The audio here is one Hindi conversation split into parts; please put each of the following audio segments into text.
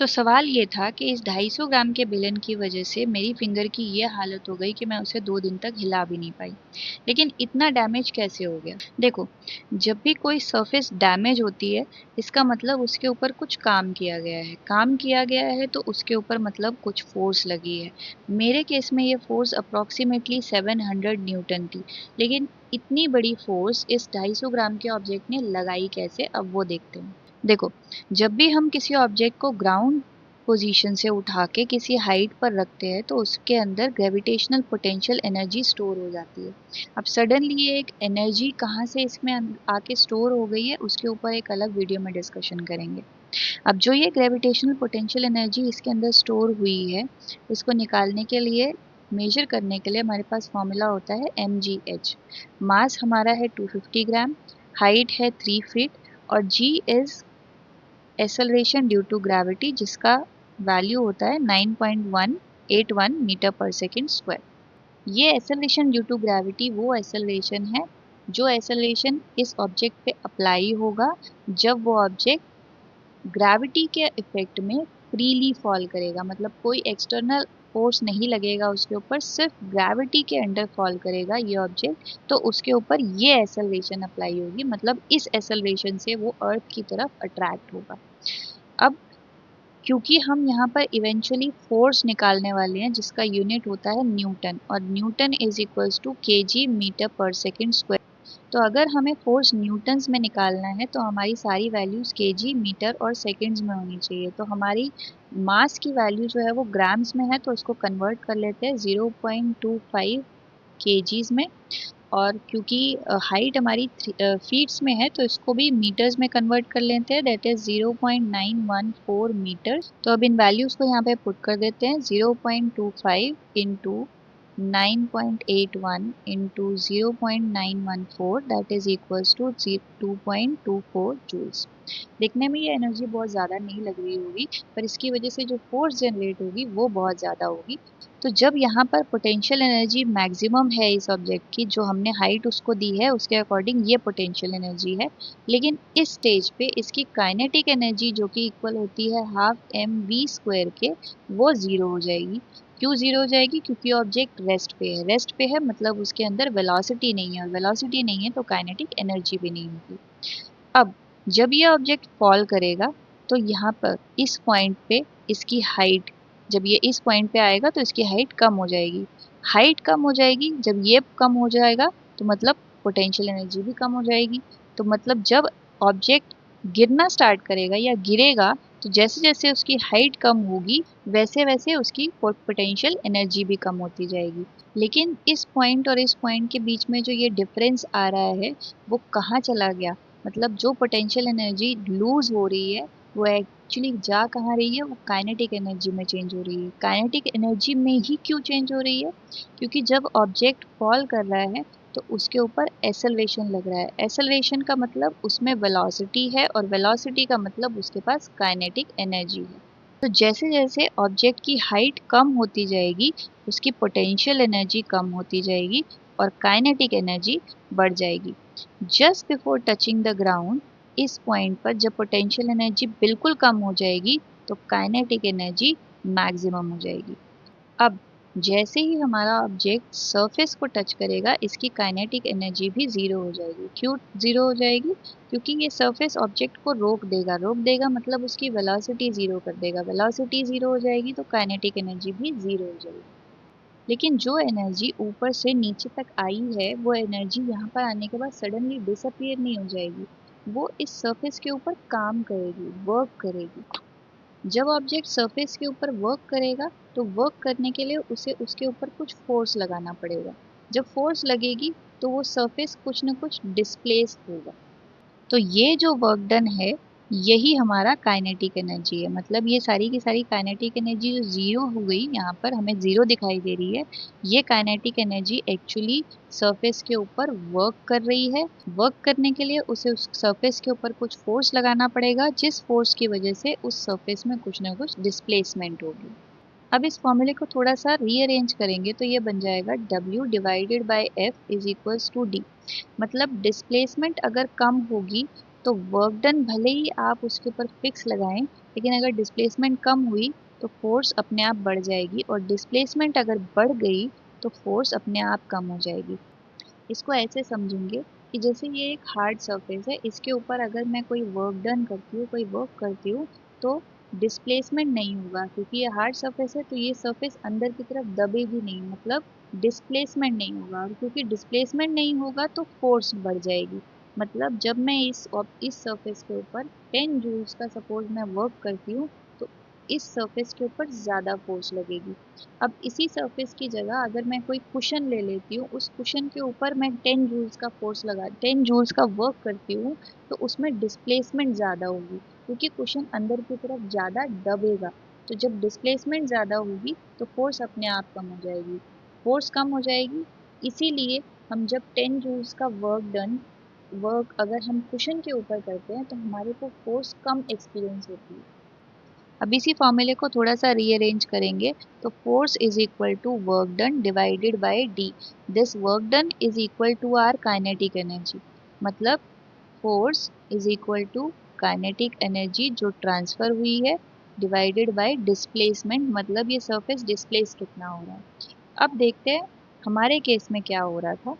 तो सवाल ये था कि इस 250 ग्राम के बेलन की वजह से मेरी फिंगर की ये हालत हो गई कि मैं उसे 2 दिन तक हिला भी नहीं पाई। लेकिन इतना डैमेज कैसे हो गया? देखो, जब भी कोई सरफेस डैमेज होती है, इसका मतलब उसके ऊपर कुछ काम किया गया है। काम किया गया है तो उसके ऊपर मतलब कुछ फोर्स लगी है। मेरे केस में ये फोर्स अप्रॉक्सीमेटली 700 न्यूटन थी। लेकिन इतनी बड़ी फोर्स इस 250 ग्राम के ऑब्जेक्ट ने लगाई कैसे, अब वो देखते हैं। देखो, जब भी हम किसी ऑब्जेक्ट को ग्राउंड पोजीशन से उठा के किसी हाइट पर रखते हैं तो उसके अंदर ग्रेविटेशनल पोटेंशियल एनर्जी स्टोर हो जाती है। अब सडनली ये एक एनर्जी कहाँ से इसमें आके स्टोर हो गई है, उसके ऊपर एक अलग वीडियो में डिस्कशन करेंगे। अब जो ये ग्रेविटेशनल पोटेंशियल एनर्जी इसके अंदर स्टोर हुई है, इसको निकालने के लिए, मेजर करने के लिए हमारे पास फॉर्मूला होता है mgh। मास हमारा है 250 ग्राम, हाइट है 3 फीट और g is acceleration due to gravity, जिसका वैल्यू होता है 9.181 मीटर पर सेकेंड स्क्वायर। ये एक्सेलरेशन ड्यू टू ग्रेविटी वो एक्सेलरेशन है जो एक्सेलरेशन इस ऑब्जेक्ट पे अप्लाई होगा जब वो ऑब्जेक्ट ग्रेविटी के इफेक्ट में फ्रीली फॉल करेगा। मतलब कोई एक्सटर्नल फोर्स नहीं लगेगा उसके ऊपर, सिर्फ ग्रेविटी के अंडर फॉल करेगा ये ऑब्जेक्ट, तो उसके ऊपर ये एक्सेलरेशन अप्लाई होगी। मतलब इस एक्सेलरेशन से वो अर्थ की तरफ अट्रैक्ट होगा। अब क्योंकि हम यहाँ पर इवेंचुअली फोर्स निकालने वाले हैं जिसका यूनिट होता है न्यूटन, और newton is equals to kg metre पर सेकेंड स्क्वायर। तो अगर हमें फोर्स न्यूटन्स में निकालना है तो हमारी सारी वैल्यूज केजी मीटर और सेकेंड्स में होनी चाहिए। तो हमारी मास की वैल्यू जो है वो ग्राम्स में है, तो उसको कन्वर्ट कर लेते हैं 0.25 केजीज में। और क्योंकि हाइट हमारी फीट्स में है तो इसको भी मीटर्स में कन्वर्ट कर लेते हैं, दैट इज 0.914 मीटर। तो अब इन वैल्यूज को यहाँ पे पुट कर देते हैं। 0.25 into 9.81 into 0.914 that is equals to 2.24 joules. देखने में ये एनर्जी बहुत ज़्यादा नहीं लग रही होगी, पर इसकी वजह से जो फोर्स जनरेट होगी वो बहुत ज़्यादा होगी। तो जब यहाँ पर पोटेंशियल एनर्जी मैक्सिमम है इस ऑब्जेक्ट की, जो हमने हाइट उसको दी है उसके अकॉर्डिंग ये पोटेंशियल एनर्जी है, लेकिन इस स्टेज पे इसकी काइनेटिक एनर्जी जो कि इक्वल होती है हाफ mv² के, वो ज़ीरो हो जाएगी। क्यों ज़ीरो हो जाएगी? क्योंकि ऑब्जेक्ट रेस्ट पे है। रेस्ट पे है मतलब उसके अंदर वेलोसिटी नहीं है, और वेलोसिटी नहीं है तो काइनेटिक एनर्जी भी नहीं होगी। अब जब ये ऑब्जेक्ट फॉल करेगा तो यहाँ पर इस पॉइंट पे इसकी हाइट, जब ये इस पॉइंट पे आएगा तो इसकी हाइट कम हो जाएगी। हाइट कम हो जाएगी, जब ये कम हो जाएगा तो मतलब पोटेंशियल एनर्जी भी कम हो जाएगी। तो मतलब जब ऑब्जेक्ट गिरना स्टार्ट करेगा या गिरेगा, तो जैसे जैसे उसकी हाइट कम होगी वैसे वैसे उसकी पोटेंशियल एनर्जी भी कम होती जाएगी। लेकिन इस पॉइंट और इस पॉइंट के बीच में जो ये डिफरेंस आ रहा है वो कहाँ चला गया? मतलब जो पोटेंशियल एनर्जी लूज हो रही है वो एक्चुअली जा कहाँ रही है, वो काइनेटिक एनर्जी में चेंज हो रही है। काइनेटिक एनर्जी में ही क्यों चेंज हो रही है? क्योंकि जब ऑब्जेक्ट फॉल कर रहा है तो उसके ऊपर एक्सेलरेशन लग रहा है। एक्सेलरेशन का मतलब उसमें वेलोसिटी है, और वेलोसिटी का मतलब उसके पास काइनेटिक एनर्जी है। तो जैसे जैसे ऑब्जेक्ट की हाइट कम होती जाएगी उसकी पोटेंशियल एनर्जी कम होती जाएगी और काइनेटिक एनर्जी बढ़ जाएगी। Just before touching the ground, इस पॉइंट पर जब पोटेंशियल एनर्जी बिल्कुल कम हो जाएगी तो काइनेटिक एनर्जी मैक्सिमम हो जाएगी। अब जैसे ही हमारा ऑब्जेक्ट सरफेस को टच करेगा इसकी काइनेटिक एनर्जी भी ज़ीरो हो जाएगी। क्यों ज़ीरो हो जाएगी? क्योंकि ये सरफेस ऑब्जेक्ट को रोक देगा। रोक देगा मतलब उसकी वेलोसिटी ज़ीरो कर देगा। वेलोसिटी ज़ीरो हो जाएगी तो काइनेटिक एनर्जी भी ज़ीरो हो जाएगी। लेकिन जो एनर्जी ऊपर से नीचे तक आई है वो एनर्जी यहाँ पर आने के बाद सडनली डिसअपियर नहीं हो जाएगी। वो इस सरफेस के ऊपर काम करेगी, वर्क करेगी। जब ऑब्जेक्ट सरफेस के ऊपर वर्क करेगा तो वर्क करने के लिए उसे उसके ऊपर कुछ फोर्स लगाना पड़ेगा। जब फोर्स लगेगी तो वो सरफेस कुछ न कुछ डिस्प्लेस होगा। तो ये जो वर्क डन है यही हमारा काइनेटिक एनर्जी है। मतलब ये सारी की सारी काइनेटिक एनर्जी जो ज़ीरो हो गई, यहाँ पर हमें ज़ीरो दिखाई दे रही है, ये काइनेटिक एनर्जी एक्चुअली सरफेस के ऊपर वर्क कर रही है। वर्क करने के लिए उसे उस सरफेस के ऊपर कुछ फोर्स लगाना पड़ेगा, जिस फोर्स की वजह से उस सरफेस में कुछ ना कुछ डिस्प्लेसमेंट होगी। अब इस फॉर्मूले को थोड़ा सा रीअरेंज करेंगे तो ये बन जाएगा W divided by F is equals to D। मतलब डिस्प्लेसमेंट अगर कम होगी तो वर्क डन भले ही आप उसके ऊपर फिक्स लगाएं, लेकिन अगर डिस्प्लेसमेंट कम हुई तो फोर्स अपने आप बढ़ जाएगी, और डिस्प्लेसमेंट अगर बढ़ गई तो फोर्स अपने आप कम हो जाएगी। इसको ऐसे समझेंगे कि जैसे ये एक हार्ड सरफेस है, इसके ऊपर अगर मैं कोई वर्क डन करती हूँ, कोई वर्क करती हूँ, तो डिस्प्लेसमेंट नहीं होगा, क्योंकि ये हार्ड सरफेस है तो ये सरफेस अंदर की तरफ दबेगी नहीं, मतलब डिस्प्लेसमेंट नहीं होगा, और क्योंकि डिस्प्लेसमेंट नहीं होगा तो फोर्स बढ़ जाएगी। मतलब जब मैं इस सरफेस के ऊपर 10 जूल्स का सपोज मैं वर्क करती हूँ, तो इस सरफेस के ऊपर ज़्यादा फोर्स लगेगी। अब इसी सरफेस की जगह अगर मैं कोई कुशन ले लेती हूँ, उस कुशन के ऊपर मैं 10 जूल्स का फोर्स लगा 10 जूल्स का वर्क करती हूँ, तो उसमें डिस्प्लेसमेंट ज़्यादा होगी, क्योंकि कुशन अंदर की तरफ ज़्यादा दबेगा। तो जब डिस्प्लेसमेंट ज़्यादा होगी तो फोर्स अपने आप कम हो जाएगी। फोर्स कम हो जाएगी, इसीलिए हम जब 10 जूल्स का वर्क अगर हम कुशन के ऊपर करते हैं तो हमारे को फोर्स कम एक्सपीरियंस होती है। अब इसी फॉर्मूले को थोड़ा सा रीअरेंज करेंगे, तो force is equal to work done divided by d. This work done is equal to our kinetic energy. मतलब force is equal to kinetic energy जो ट्रांसफर हुई है, डिवाइडेड बाय डिस्प्लेसमेंट, मतलब ये सरफेस डिस्प्लेस कितना हो रहा है। अब देखते हैं हमारे केस में क्या हो रहा था।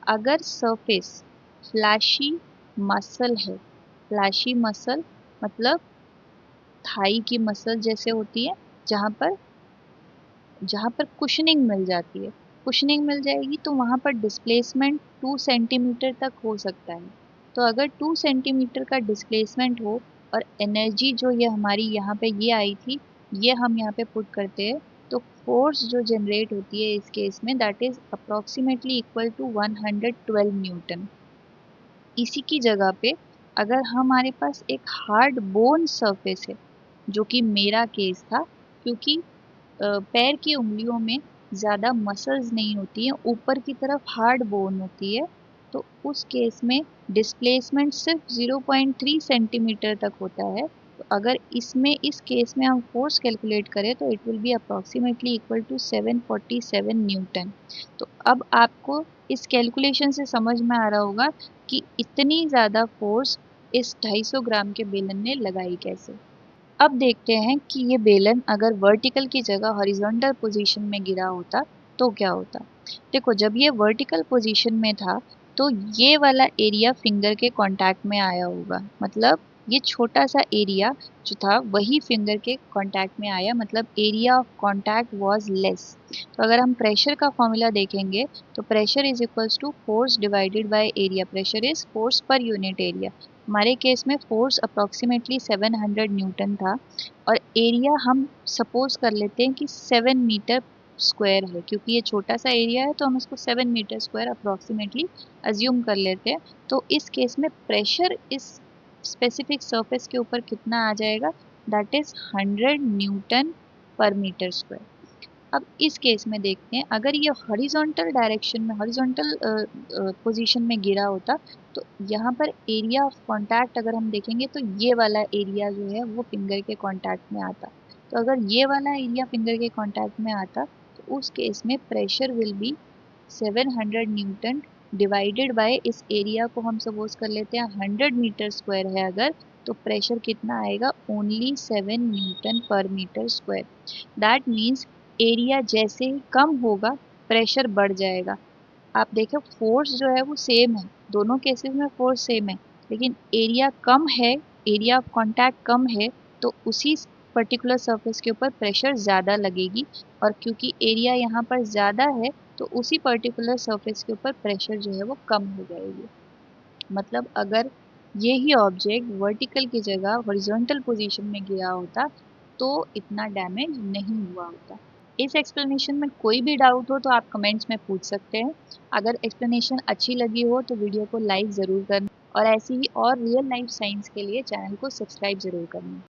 अगर सरफेस फ्लैशी मसल है, फ्लैशी मसल मतलब थाई की मसल जैसे होती है, जहाँ पर जहाँ पर कुशनिंग मिल जाती है, कुशनिंग मिल जाएगी तो वहाँ पर डिस्प्लेसमेंट 2 सेंटीमीटर तक हो सकता है। तो अगर 2 सेंटीमीटर का डिस्प्लेसमेंट हो और एनर्जी जो ये हमारी यहाँ पे ये आई थी, ये हम यहाँ पे पुट करते हैं, तो फोर्स जो जनरेट होती है इस केस में that is approximately equal to 112 newton. इसी की जगह पे अगर हमारे पास एक हार्ड बोन सरफेस है, जो कि मेरा केस था, क्योंकि पैर की उंगलियों में ज़्यादा मसल्स नहीं होती हैं, ऊपर की तरफ हार्ड बोन होती है, तो उस केस में डिस्प्लेसमेंट सिर्फ 0.3 सेंटीमीटर तक होता है। तो अगर इसमें इस केस में हम फोर्स कैलकुलेट करें तो it will be approximately equal to 747 newton. तो अब आपको इस कैलकुलेशन से समझ में आ रहा होगा कि इतनी ज़्यादा फोर्स इस 250 ग्राम के बेलन ने लगाई कैसे। अब देखते हैं कि ये बेलन अगर वर्टिकल की जगह हॉरिजॉन्टल पोजीशन में गिरा होता तो क्या होता। देखो जब ये वर्टिकल पोजीशन में था तो ये वाला एरिया फिंगर के कांटेक्ट में आया होगा, मतलब ये छोटा सा एरिया जो था वही फिंगर के कांटेक्ट में आया, मतलब area of contact was less. तो अगर हम प्रेशर का फॉर्मूला देखेंगे तो pressure is equals to force divided by area. Pressure is force पर यूनिट एरिया। हमारे केस में फोर्स अप्रॉक्सीमेटली 700 न्यूटन था, और एरिया हम सपोज कर लेते हैं कि 7 मीटर स्क्वायर है, क्योंकि ये छोटा सा एरिया है तो हम इसको 7 मीटर स्क्वायर अप्रॉक्सीमेटली अज्यूम कर लेते हैं। तो इस केस में प्रेशर इस स्पेसिफिक सरफेस के ऊपर कितना आ जाएगा, दैट इज 100 न्यूटन पर मीटर स्क्वायर। अब इस केस में देखते हैं अगर ये हॉरिजॉन्टल डायरेक्शन में हॉरिजॉन्टल पोजीशन में गिरा होता, तो यहाँ पर एरिया ऑफ कांटेक्ट अगर हम देखेंगे तो ये वाला एरिया जो है वो फिंगर के कांटेक्ट में आता। तो अगर ये वाला एरिया फिंगर के कांटेक्ट में आता तो उस केस में pressure will be 700 Newton divided by इस एरिया को हम सपोज कर लेते हैं 100 मीटर स्क्वायर है अगर, तो प्रेशर कितना आएगा, ओनली 7 न्यूटन पर metre square. That means area जैसे ही कम होगा प्रेशर बढ़ जाएगा। आप देखो फोर्स जो है वो सेम है, दोनों केसेस में फोर्स सेम है, लेकिन एरिया कम है, एरिया ऑफ कांटेक्ट कम है, तो उसी पर्टिकुलर सरफेस के ऊपर प्रेशर ज़्यादा लगेगी, और क्योंकि एरिया यहाँ पर ज़्यादा है तो उसी पर्टिकुलर सरफेस के ऊपर प्रेशर जो है वो कम हो जाएगी। मतलब अगर ये ही ऑब्जेक्ट वर्टिकल की जगह हॉरिजॉन्टल पोजीशन में गिरा होता तो इतना डैमेज नहीं हुआ होता। इस एक्सप्लेनेशन में कोई भी डाउट हो तो आप कमेंट्स में पूछ सकते हैं। अगर एक्सप्लेनेशन अच्छी लगी हो तो वीडियो को लाइक ज़रूर करना, और ऐसी ही और रियल लाइफ साइंस के लिए चैनल को सब्सक्राइब ज़रूर करना।